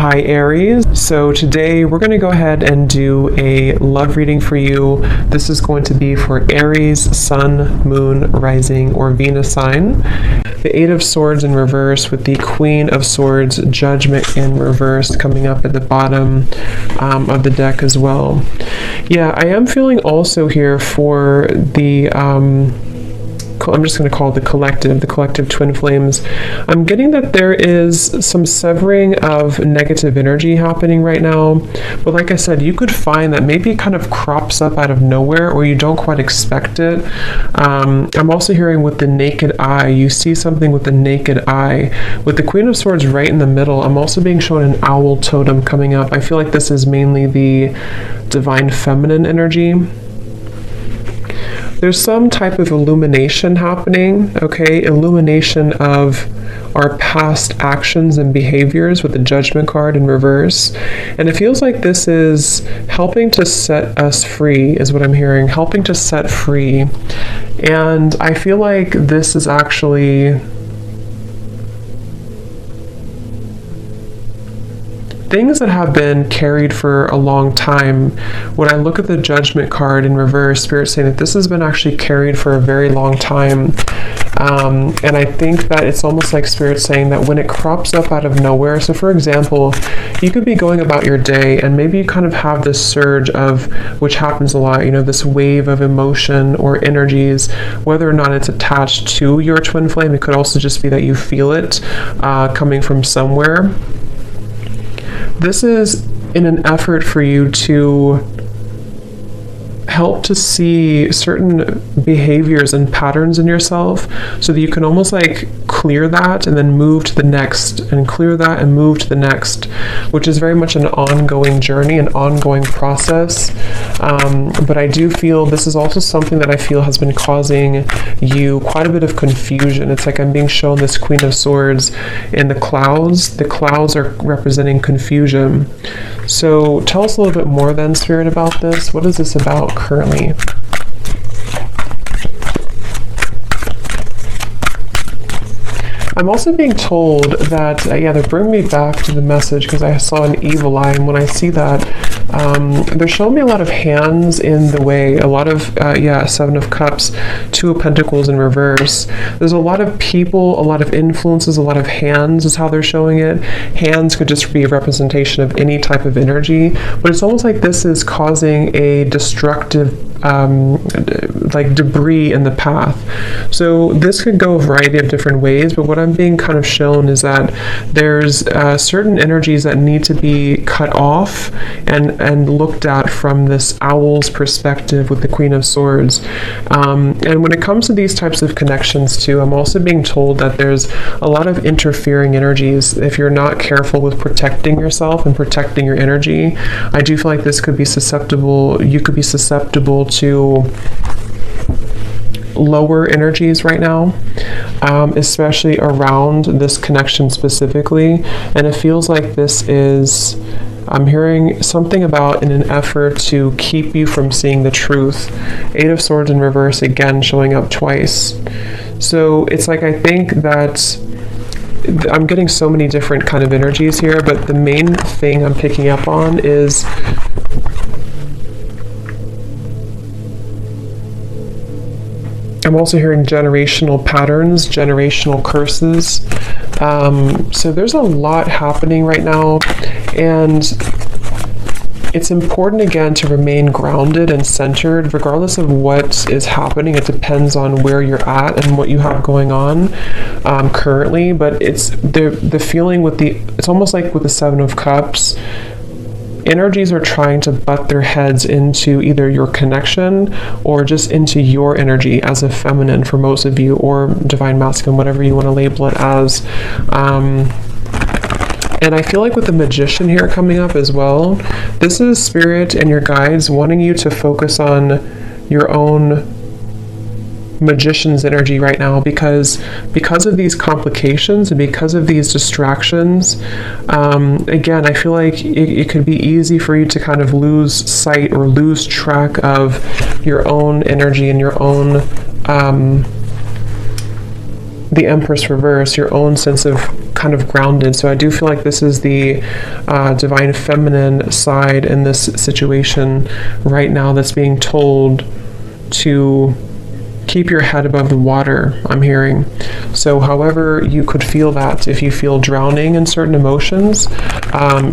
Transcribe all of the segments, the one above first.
Hi Aries. So today we're going to go ahead and do a love reading for you. This is going to be for Aries, Sun, Moon, Rising, or Venus sign. The Eight of Swords in reverse with the Queen of Swords, Judgment in reverse coming up at the bottom of the deck as well. Yeah, I am feeling also here for the I'm just going to call it the collective twin flames. I'm getting that there is some severing of negative energy happening now. But like I said, you could find that maybe it kind of crops up out of nowhere or you don't quite expect it. I'm also hearing with the naked eye, you see something with the naked eye. With the Queen of Swords right in the middle, I'm also being shown an owl totem coming up. I feel like this is mainly the divine feminine energy. There's some type of illumination happening, okay? Illumination of our past actions and behaviors with the Judgment card in reverse. And it feels like this is helping to set us free, is what I'm hearing, helping to set free. And I feel like this is actually things that have been carried for a long time. When I look at the Judgment card in reverse, Spirit's saying that this has been actually carried for a very long time. And I think that it's almost like Spirit saying that when it crops up out of nowhere, so for example, you could be going about your day and maybe you kind of have this surge of, which happens a lot, you know, this wave of emotion or energies, whether or not it's attached to your twin flame. It could also just be that you feel it coming from somewhere. This is in an effort for you to help to see certain behaviors and patterns in yourself so that you can almost like clear that and then move to the next and clear that and move to the next, which is very much an ongoing journey, an ongoing process. But I do feel this is also something that I feel has been causing you quite a bit of confusion. It's like I'm being shown this Queen of Swords in the clouds. The clouds are representing confusion. So tell us a little bit more then, Spirit, about this. What is this about currently? I'm also being told that, they bring me back to the message because I saw an evil eye, and when I see that, they're showing me a lot of hands in the way, a lot of, Seven of Cups, Two of Pentacles in reverse. There's a lot of people, a lot of influences, a lot of hands is how they're showing it. Hands could just be a representation of any type of energy, but it's almost like this is causing a destructive like debris in the path. So this could go a variety of different ways, but what I'm being kind of shown is that there's certain energies that need to be cut off and looked at from this owl's perspective with the Queen of Swords. And when it comes to these types of connections too, I'm also being told that there's a lot of interfering energies. If you're not careful with protecting yourself and protecting your energy, I do feel like this could be susceptible, you could be susceptible to lower energies right now, especially around this connection specifically. And it feels like this is, I'm hearing something about in an effort to keep you from seeing the truth. Eight of Swords in reverse again showing up twice. So it's like, I think that I'm getting so many different kind of energies here, but the main thing I'm picking up on is I'm also hearing generational patterns, generational curses. So there's a lot happening right now, and it's important again to remain grounded and centered regardless of what is happening. It depends on where you're at and what you have going on currently, but it's the feeling with it's almost like with the Seven of Cups, energies are trying to butt their heads into either your connection or just into your energy as a feminine for most of you, or divine masculine, whatever you want to label it as. And I feel like with the Magician here coming up as well, this is Spirit and your guides wanting you to focus on your own Magician's energy right now, because of these complications and because of these distractions. Again, I feel like it could be easy for you to kind of lose sight or lose track of your own energy and your own the Empress reverse, your own sense of kind of grounded. So I do feel like this is the divine feminine side in this situation right now that's being told to keep your head above the water, I'm hearing. So however you could feel that, if you feel drowning in certain emotions,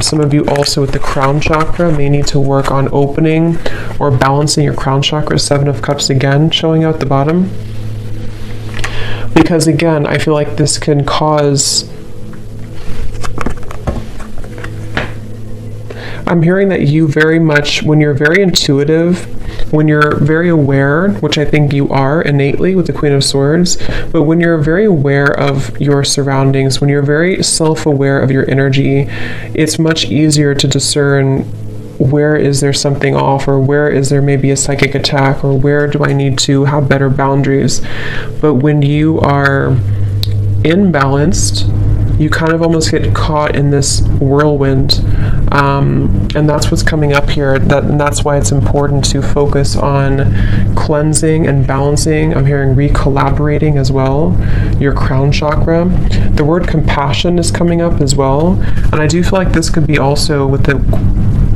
some of you also with the crown chakra may need to work on opening or balancing your crown chakra. 7 of Cups again showing out the bottom. Because again, I feel like this can cause... I'm hearing that you very much, when you're very intuitive, when you're very aware, which I think you are innately with the Queen of Swords, but when you're very aware of your surroundings, when you're very self-aware of your energy, it's much easier to discern where is there something off, or where is there maybe a psychic attack, or where do I need to have better boundaries. But when you are imbalanced, you kind of almost get caught in this whirlwind, and that's what's coming up here. And that's why it's important to focus on cleansing and balancing. I'm hearing recollaborating as well, your crown chakra. The word compassion is coming up as well, and I do feel like this could be also with the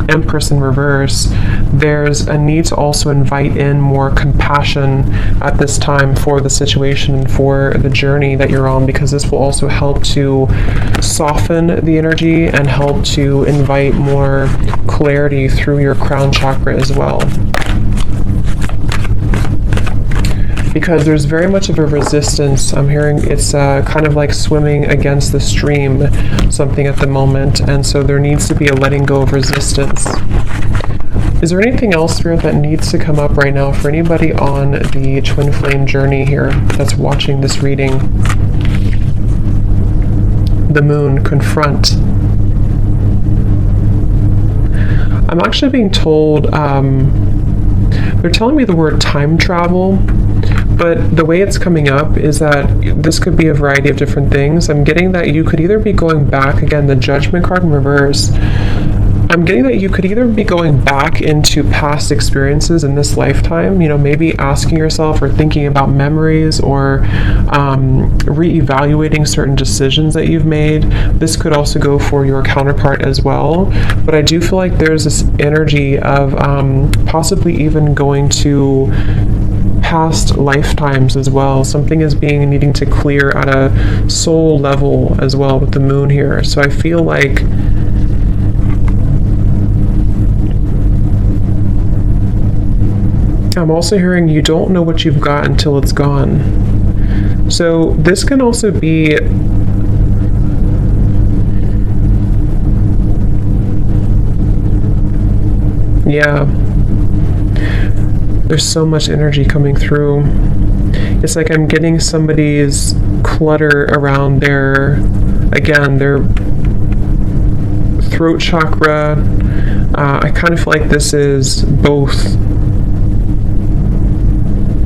Empress in reverse. There's a need to also invite in more compassion at this time for the situation and for the journey that you're on, because this will also help to soften the energy and help to invite more clarity through your crown chakra as well. Because there's very much of a resistance. I'm hearing it's kind of like swimming against the stream, something at the moment, and so there needs to be a letting go of resistance. Is there anything else, Spirit, that needs to come up right now for anybody on the twin flame journey here that's watching this reading? The moon, confront. I'm actually being told, they're telling me the word time travel, but the way it's coming up is that this could be a variety of different things. I'm getting that you could either be going back, again, the Judgment card in reverse. I'm getting that you could either be going back into past experiences in this lifetime, you know, maybe asking yourself or thinking about memories, or re-evaluating certain decisions that you've made. This could also go for your counterpart as well. But I do feel like there's this energy of possibly even going to past lifetimes as well. Something is needing to clear at a soul level as well with the moon here. So I feel like I'm also hearing you don't know what you've got until it's gone. So this can also be there's so much energy coming through. It's like I'm getting somebody's clutter around their throat chakra. I kind of feel like this is both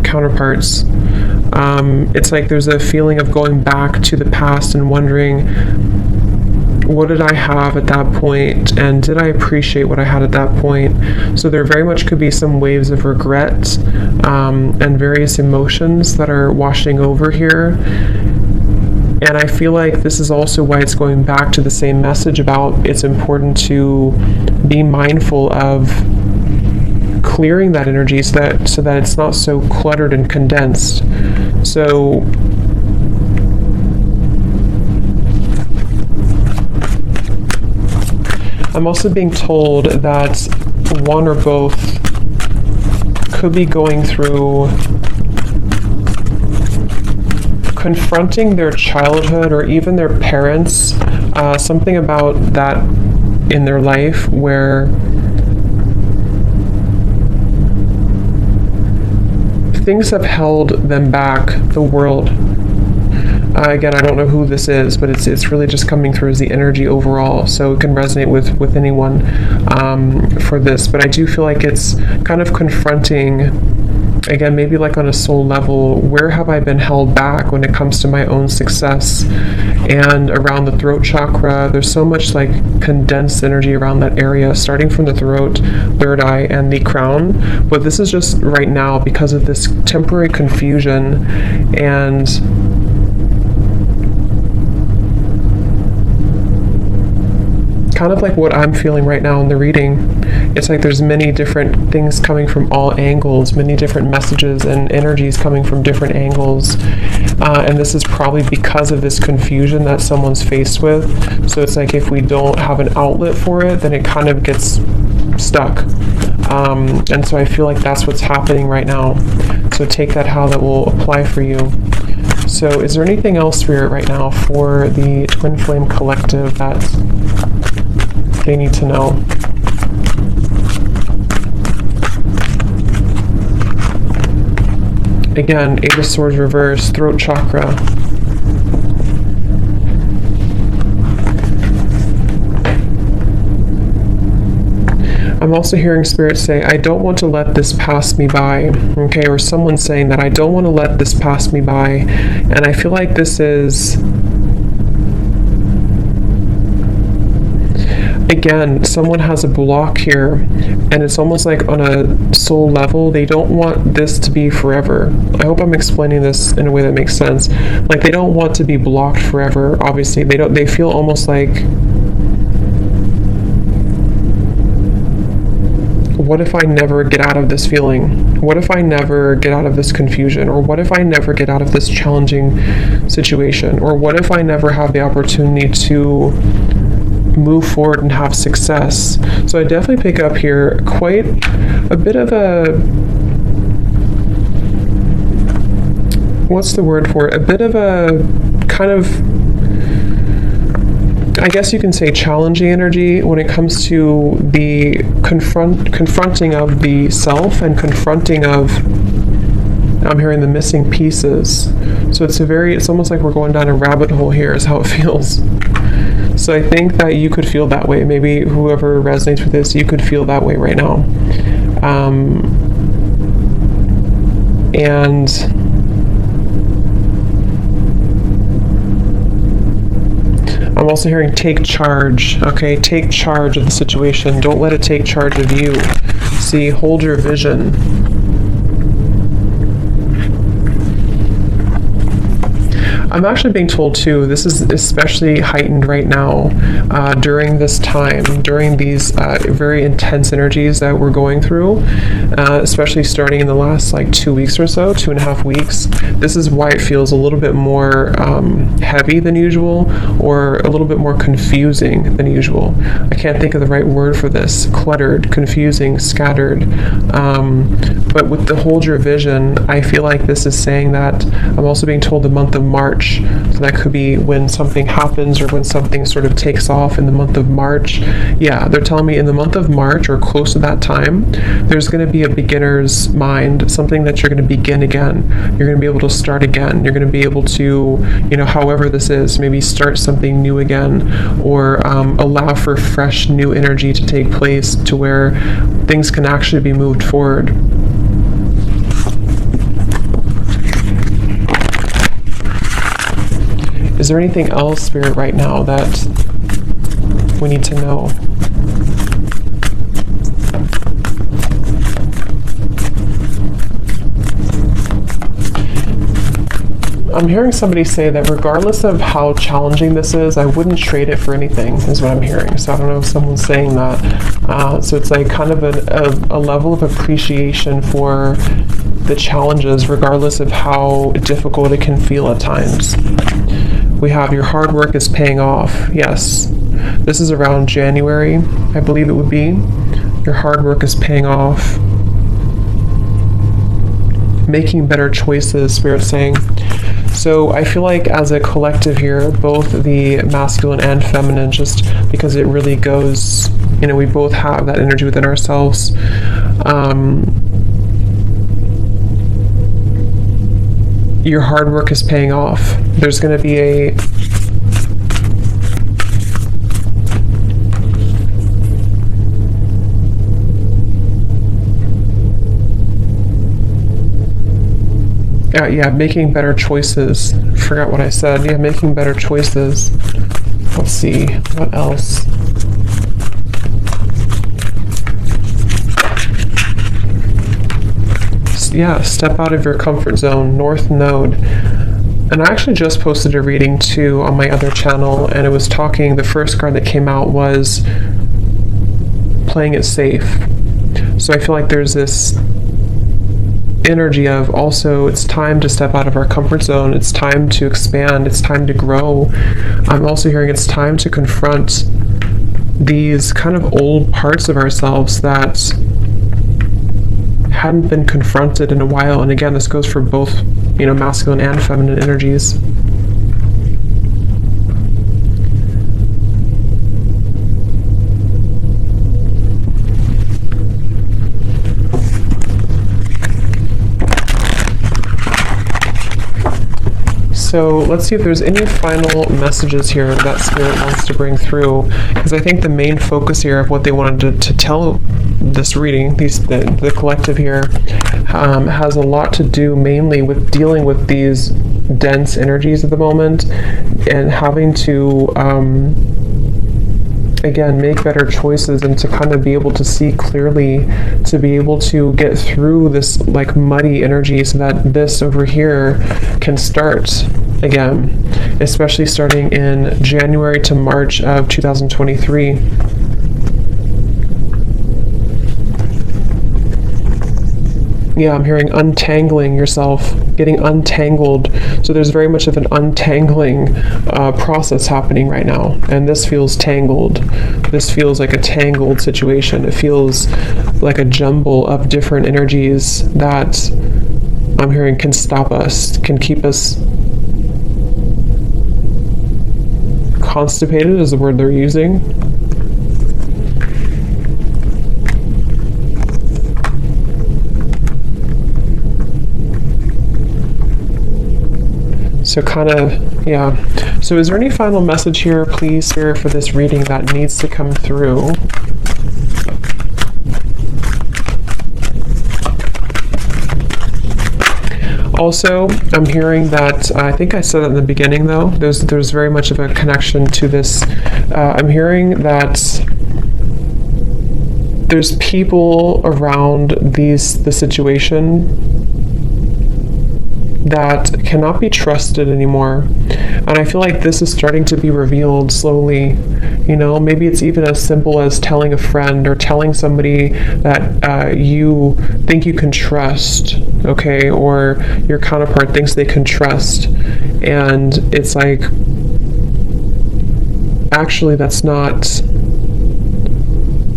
counterparts. It's like there's a feeling of going back to the past and wondering, what did I have at that point, and did I appreciate what I had at that point? So there very much could be some waves of regret and various emotions that are washing over here. And I feel like this is also why it's going back to the same message about it's important to be mindful of clearing that energy so that it's not so cluttered and condensed. So I'm also being told that one or both could be going through confronting their childhood or even their parents, something about that in their life where things have held them back, the world. Again, I don't know who this is, but it's really just coming through as the energy overall, so it can resonate with anyone for this. But I do feel like it's kind of confronting, again, maybe like on a soul level, where have I been held back when it comes to my own success? And around the throat chakra, there's so much like condensed energy around that area, starting from the throat, third eye, and the crown. But this is just right now because of this temporary confusion, and kind of like what I'm feeling right now in the reading. It's like there's many different things coming from all angles, many different messages and energies coming from different angles. And this is probably because of this confusion that someone's faced with. So it's like if we don't have an outlet for it, then it kind of gets stuck. And so I feel like that's what's happening right now. So take that how that will apply for you. So is there anything else, Spirit, right now for the Twin Flame Collective that they need to know? Again, Eight of Swords reverse, throat chakra. I'm also hearing Spirit say, I don't want to let this pass me by. Okay, or someone's saying that I don't want to let this pass me by. And I feel like this is, again, someone has a block here, and it's almost like on a soul level, they don't want this to be forever. I hope I'm explaining this in a way that makes sense. Like, they don't want to be blocked forever, obviously. They feel almost like, what if I never get out of this feeling? What if I never get out of this confusion? Or what if I never get out of this challenging situation? Or what if I never have the opportunity to move forward and have success? So I definitely pick up here quite a bit of a, what's the word for it? A bit of a kind of, I guess you can say, challenging energy when it comes to the confronting of the self and confronting of, I'm hearing the missing pieces. So it's almost like we're going down a rabbit hole here is how it feels. So I think that you could feel that way. Maybe whoever resonates with this, you could feel that way right now. And I'm also hearing take charge. Okay, take charge of the situation. Don't let it take charge of you. See, hold your vision. I'm actually being told too, this is especially heightened right now during this time, during these very intense energies that we're going through, especially starting in the last like 2 weeks or so, 2.5 weeks. This is why it feels a little bit more heavy than usual, or a little bit more confusing than usual. I can't think of the right word for this. Cluttered, confusing, scattered. But with the hold your vision, I feel like this is saying that I'm also being told the month of March. So that could be when something happens or when something sort of takes off in the month of March. Yeah, they're telling me in the month of March or close to that time, there's going to be a beginner's mind, something that you're going to begin again. You're going to be able to start again. You're going to be able to, however this is, maybe start something new again, or allow for fresh new energy to take place to where things can actually be moved forward. Is there anything else, Spirit, right now that we need to know? I'm hearing somebody say that regardless of how challenging this is, I wouldn't trade it for anything, is what I'm hearing. So I don't know if someone's saying that. So it's like kind of a level of appreciation for the challenges, regardless of how difficult it can feel at times. We have your hard work is paying off. Yes, this is around January, I believe it would be. Your hard work is paying off. Making better choices, Spirit's saying. So I feel like as a collective here, both the masculine and feminine, just because it really goes, we both have that energy within ourselves. Your hard work is paying off. There's going to be a making better choices. Forgot what I said. Yeah, making better choices. Let's see, what else? Yeah, step out of your comfort zone. North Node. And I actually just posted a reading too on my other channel, and it was talking, the first card that came out was playing it safe. So I feel like there's this energy of also it's time to step out of our comfort zone, it's time to expand, it's time to grow. I'm also hearing it's time to confront these kind of old parts of ourselves that hadn't been confronted in a while. And again, this goes for both, you know, masculine and feminine energies. So let's see if there's any final messages here that Spirit wants to bring through, because I think the main focus here of what they wanted to tell this reading, the collective here, has a lot to do mainly with dealing with these dense energies at the moment and having to again, make better choices and to kind of be able to see clearly, to be able to get through this like muddy energy so that this over here can start again, especially starting in January to March of 2023. Yeah, I'm hearing untangling yourself, getting untangled. So there's very much of an untangling process happening right now. And this feels tangled. This feels like a tangled situation. It feels like a jumble of different energies that I'm hearing can stop us, can keep us constipated is the word they're using. So kind of, yeah. So is there any final message here, please, here for this reading that needs to come through? Also, I'm hearing that, I think I said that in the beginning though, there's very much of a connection to this. I'm hearing that there's people around the situation that cannot be trusted anymore. And I feel like this is starting to be revealed slowly. You know, maybe it's even as simple as telling a friend or telling somebody that you think you can trust, okay, or your counterpart thinks they can trust. And it's like, actually, that's not,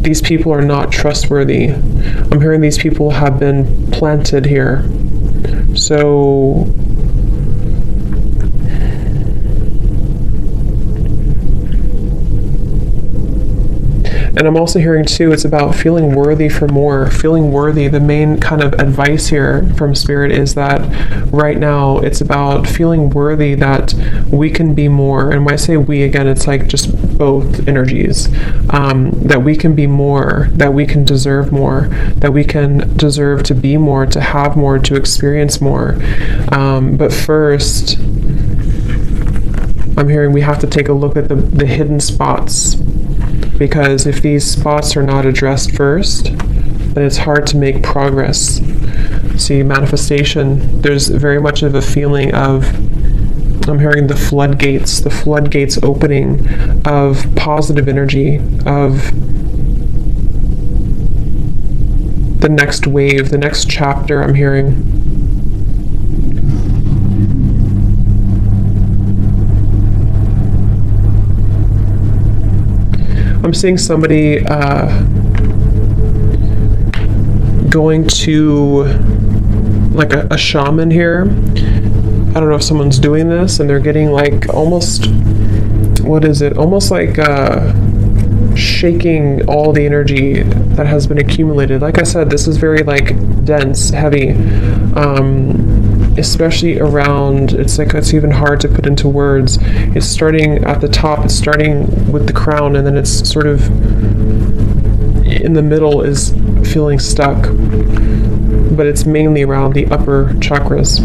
these people are not trustworthy. I'm hearing these people have been planted here. So and I'm also hearing too, it's about feeling worthy for more, feeling worthy. The main kind of advice here from Spirit is that right now it's about feeling worthy that we can be more. And when I say we, again, it's like just both energies, that we can be more, that we can deserve more, that we can deserve to be more, to have more, to experience more. But first, I'm hearing we have to take a look at the hidden spots. Because if these spots are not addressed first, then it's hard to make progress. See, manifestation, there's very much of a feeling of, I'm hearing the floodgates opening of positive energy, of the next wave, the next chapter, I'm hearing. I'm seeing somebody going to like a shaman here. I don't know if someone's doing this and they're getting like almost, what is it? Almost like shaking all the energy that has been accumulated. Like I said, this is very like dense, heavy, especially around, it's like, it's even hard to put into words. It's starting at the top, it's starting with the crown, and then it's sort of in the middle is feeling stuck, but it's mainly around the upper chakras.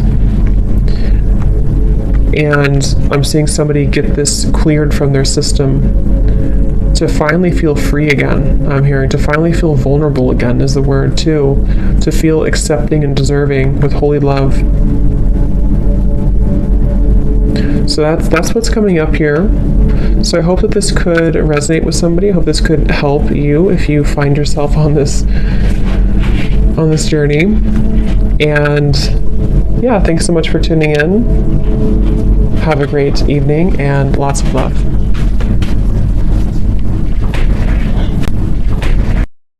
And I'm seeing somebody get this cleared from their system to finally feel free again. I'm hearing to finally feel vulnerable again is the word too, to feel accepting and deserving with holy love. So that's what's coming up here. So I hope that this could resonate with somebody. I hope this could help you if you find yourself on this journey. And yeah, thanks so much for tuning in. Have a great evening and lots of love.